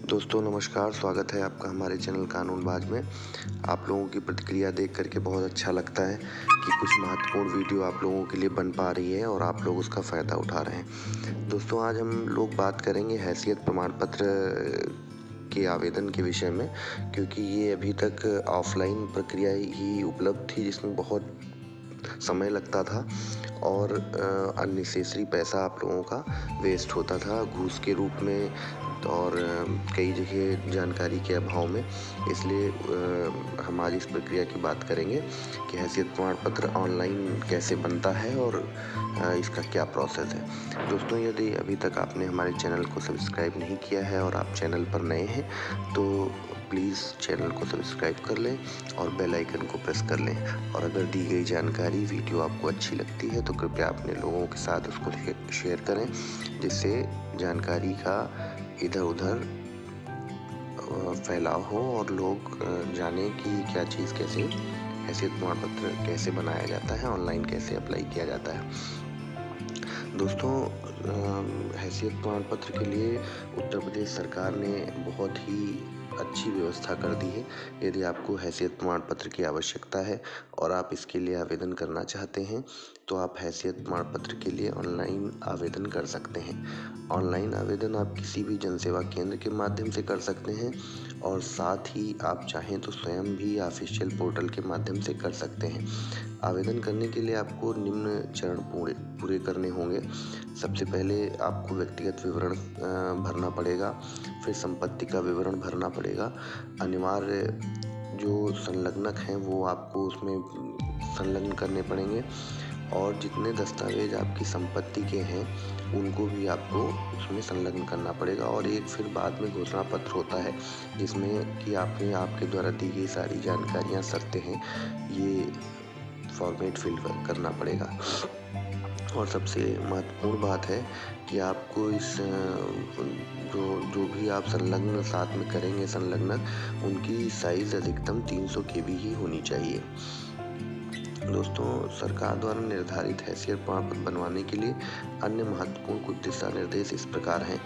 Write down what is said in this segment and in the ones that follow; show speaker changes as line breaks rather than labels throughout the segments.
दोस्तों नमस्कार, स्वागत है आपका हमारे चैनल कानूनबाज में। आप लोगों की प्रतिक्रिया देख करके बहुत अच्छा लगता है कि कुछ महत्वपूर्ण वीडियो आप लोगों के लिए बन पा रही है और आप लोग उसका फ़ायदा उठा रहे हैं। दोस्तों आज हम लोग बात करेंगे हैसियत प्रमाण पत्र के आवेदन के विषय में, क्योंकि ये अभी तक ऑफ़लाइन प्रक्रिया ही उपलब्ध थी जिसमें बहुत समय लगता था और अननेसेसरी पैसा आप लोगों का वेस्ट होता था घूस के रूप में और कई जगह जानकारी के अभाव में। इसलिए हम आज इस प्रक्रिया की बात करेंगे कि हैसियत प्रमाण पत्र ऑनलाइन कैसे बनता है और इसका क्या प्रोसेस है। दोस्तों यदि अभी तक आपने हमारे चैनल को सब्सक्राइब नहीं किया है और आप चैनल पर नए हैं तो प्लीज़ चैनल को सब्सक्राइब कर लें और बेल आइकन को प्रेस कर लें। और अगर दी गई जानकारी वीडियो आपको अच्छी लगती है तो कृपया अपने लोगों के साथ उसको शेयर करें, जिससे जानकारी का इधर उधर फैलाव हो और लोग जाने कि क्या चीज़ कैसे हैसियत प्रमाण पत्र कैसे बनाया जाता है, ऑनलाइन कैसे अप्लाई किया जाता है। दोस्तों हैसियत प्रमाण पत्र के लिए उत्तर प्रदेश सरकार ने बहुत ही अच्छी व्यवस्था कर दी है। यदि आपको हैसियत प्रमाण पत्र की आवश्यकता है और आप इसके लिए आवेदन करना चाहते हैं तो आप हैसियत प्रमाण पत्र के लिए ऑनलाइन आवेदन कर सकते हैं। ऑनलाइन आवेदन आप किसी भी जनसेवा केंद्र के माध्यम से कर सकते हैं और साथ ही आप चाहें तो स्वयं भी ऑफिशियल पोर्टल के माध्यम से कर सकते हैं। आवेदन करने के लिए आपको निम्न चरण पूरे करने होंगे। सबसे पहले आपको व्यक्तिगत विवरण भरना पड़ेगा, फिर संपत्ति का विवरण भरना पड़ेगा। अनिवार्य जो संलग्नक हैं वो आपको उसमें संलग्न करने पड़ेंगे और जितने दस्तावेज आपकी संपत्ति के हैं उनको भी आपको उसमें संलग्न करना पड़ेगा। और एक फिर बाद में घोषणा पत्र होता है जिसमें कि आपके द्वारा दी गई सारी जानकारियाँ शर्तें हैं, ये फॉर्मेट फिल करना पड़ेगा। और सबसे महत्वपूर्ण बात है कि आपको इस जो भी आप संलग्न साथ में करेंगे संलग्नक, उनकी साइज़ अधिकतम 300 KB ही होनी चाहिए। दोस्तों सरकार द्वारा निर्धारित हैसियत प्रमाण पत्र बनवाने के लिए अन्य महत्वपूर्ण कुछ दिशा निर्देश इस प्रकार हैं।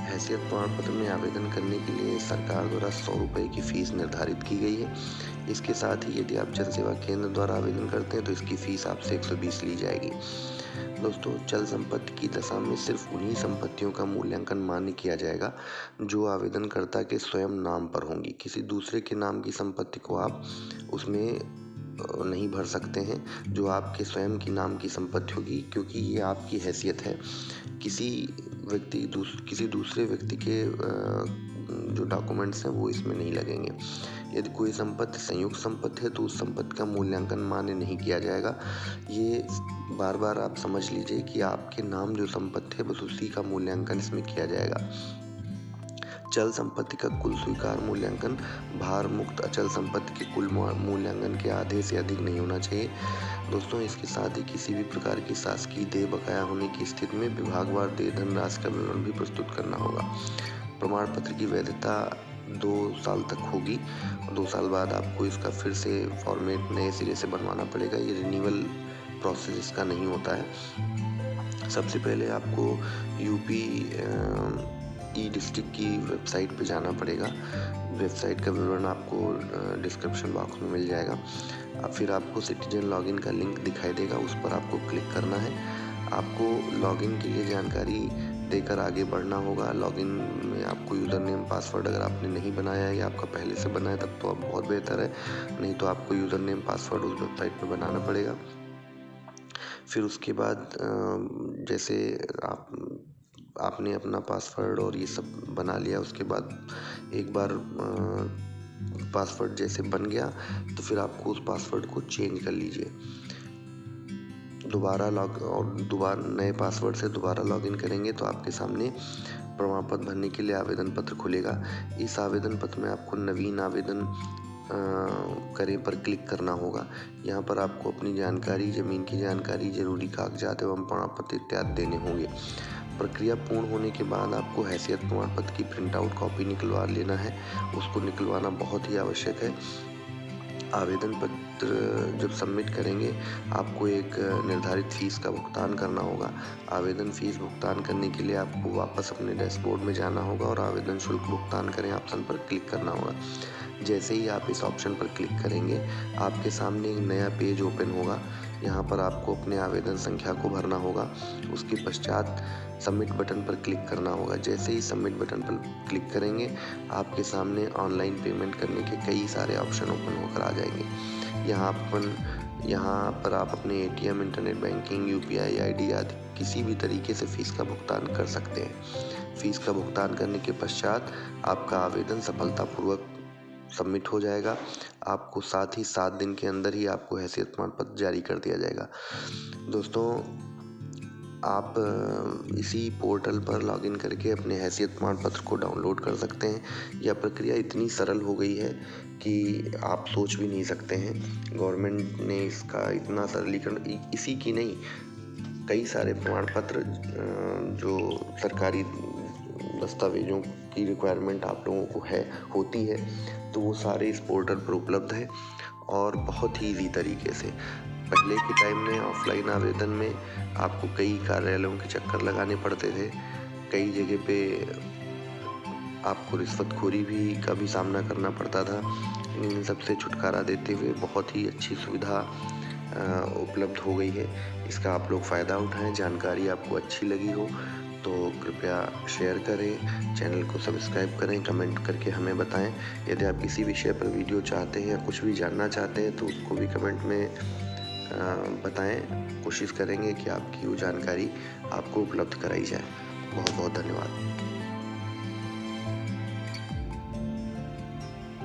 हैसियत प्रमाण पत्र में आवेदन करने के लिए सरकार द्वारा 100 रुपये की फ़ीस निर्धारित की गई है। इसके साथ ही यदि आप जनसेवा केंद्र द्वारा आवेदन करते हैं तो इसकी फ़ीस आपसे 120 ली जाएगी। दोस्तों चल संपत्ति की दशा में सिर्फ उन्हीं संपत्तियों का मूल्यांकन मान्य किया जाएगा जो आवेदनकर्ता के स्वयं नाम पर होंगी। किसी दूसरे के नाम की संपत्ति को आप उसमें नहीं भर सकते हैं जो आपके स्वयं की नाम की संपत्ति होगी, क्योंकि ये आपकी हैसियत है। किसी दूसरे व्यक्ति के जो डॉक्यूमेंट्स हैं वो इसमें नहीं लगेंगे। यदि कोई संपत्ति संयुक्त संपत्ति है तो उस संपत्ति का मूल्यांकन मान्य नहीं किया जाएगा। ये बार बार आप समझ लीजिए कि आपके नाम जो संपत्ति है बस उसी का मूल्यांकन इसमें किया जाएगा। चल संपत्ति का कुल स्वीकार मूल्यांकन भार मुक्त अचल संपत्ति के कुल मूल्यांकन के आधे से अधिक नहीं होना चाहिए। दोस्तों इसके साथ ही किसी भी प्रकार की शासकीय देय बकाया होने की स्थिति में विभागवार देय धनराशि का विवरण भी प्रस्तुत करना होगा। प्रमाण पत्र की वैधता 2 साल तक होगी और 2 साल बाद आपको इसका फिर से फॉर्मेट नए सिरे से बनवाना पड़ेगा। ये रिन्यूअल प्रोसेस इसका नहीं होता है। सबसे पहले आपको यूपी ई डिस्ट्रिक्ट की वेबसाइट पे जाना पड़ेगा। वेबसाइट का विवरण आपको डिस्क्रिप्शन बॉक्स में मिल जाएगा। फिर आपको सिटीजन लॉगिन का लिंक दिखाई देगा, उस पर आपको क्लिक करना है। आपको लॉगिन के लिए जानकारी देकर आगे बढ़ना होगा। लॉगिन में आपको यूज़र नेम पासवर्ड अगर आपने नहीं बनाया है या आपका पहले से बना है तब तो आप बहुत बेहतर है, नहीं तो आपको यूज़र नेम पासवर्ड उस वेबसाइट पर बनाना पड़ेगा। फिर उसके बाद जैसे आपने अपना पासवर्ड और ये सब बना लिया, उसके बाद एक बार पासवर्ड जैसे बन गया तो फिर आपको उस पासवर्ड को चेंज कर लीजिए। दोबारा नए पासवर्ड से दोबारा लॉगिन करेंगे तो आपके सामने प्रमाण पत्र भरने के लिए आवेदन पत्र खुलेगा। इस आवेदन पत्र में आपको नवीन आवेदन करें पर क्लिक करना होगा। यहाँ पर आपको अपनी जानकारी, ज़मीन की जानकारी, जरूरी कागजात एवं प्रमाण पत्र इत्यादि देने होंगे। प्रक्रिया पूर्ण होने के बाद आपको हैसियत प्रमाण पत्र की प्रिंट आउट कॉपी निकलवा लेना है। उसको निकलवाना बहुत ही आवश्यक है। आवेदन पत्र जब सबमिट करेंगे, आपको एक निर्धारित फ़ीस का भुगतान करना होगा। आवेदन फ़ीस भुगतान करने के लिए आपको वापस अपने डैशबोर्ड में जाना होगा और आवेदन शुल्क भुगतान करें ऑप्शन पर क्लिक करना होगा। जैसे ही आप इस ऑप्शन पर क्लिक करेंगे, आपके सामने एक नया पेज ओपन होगा। यहाँ पर आपको अपने आवेदन संख्या को भरना होगा। उसके पश्चात सबमिट बटन पर क्लिक करना होगा। जैसे ही सबमिट बटन पर क्लिक करेंगे, आपके सामने ऑनलाइन पेमेंट करने के कई सारे ऑप्शन ओपन होकर आ जाएंगे। यहाँ पर आप अपने ATM, internet banking, UPI ID आदि किसी भी तरीके से फ़ीस का भुगतान कर सकते हैं। फ़ीस का भुगतान करने के पश्चात आपका आवेदन सफलतापूर्वक सबमिट हो जाएगा। आपको साथ ही 7 दिन के अंदर ही आपको हैसियत प्रमाण पत्र जारी कर दिया जाएगा। दोस्तों, आप इसी पोर्टल पर लॉगिन करके अपने हैसियत प्रमाण पत्र को डाउनलोड कर सकते हैं। यह प्रक्रिया इतनी सरल हो गई है कि आप सोच भी नहीं सकते हैं। गवर्नमेंट ने इसका इतना सरलीकरण, इसी की नहीं, कई सारे प्रमाण पत्र जो सरकारी दस्तावेजों की रिक्वायरमेंट आप लोगों को होती है, तो वो सारे इस पोर्टल पर उपलब्ध है और बहुत ही ईज़ी तरीके से। पहले के टाइम में ऑफलाइन आवेदन में आपको कई कार्यालयों के चक्कर लगाने पड़ते थे। कई जगह पे आपको रिश्वतखोरी का भी सामना करना पड़ता था। इन सबसे छुटकारा देते हुए बहुत ही अच्छी सुविधा उपलब्ध हो गई है। इसका आप लोग फ़ायदा उठाएं। जानकारी आपको अच्छी लगी हो तो कृपया शेयर करें, चैनल को सब्सक्राइब करें, कमेंट करके हमें बताएं। यदि आप किसी विषय पर वीडियो चाहते हैं या कुछ भी जानना चाहते हैं तो उसको भी कमेंट में बताएं। कोशिश करेंगे कि आपकी वो जानकारी आपको उपलब्ध कराई जाए। बहुत बहुत धन्यवाद।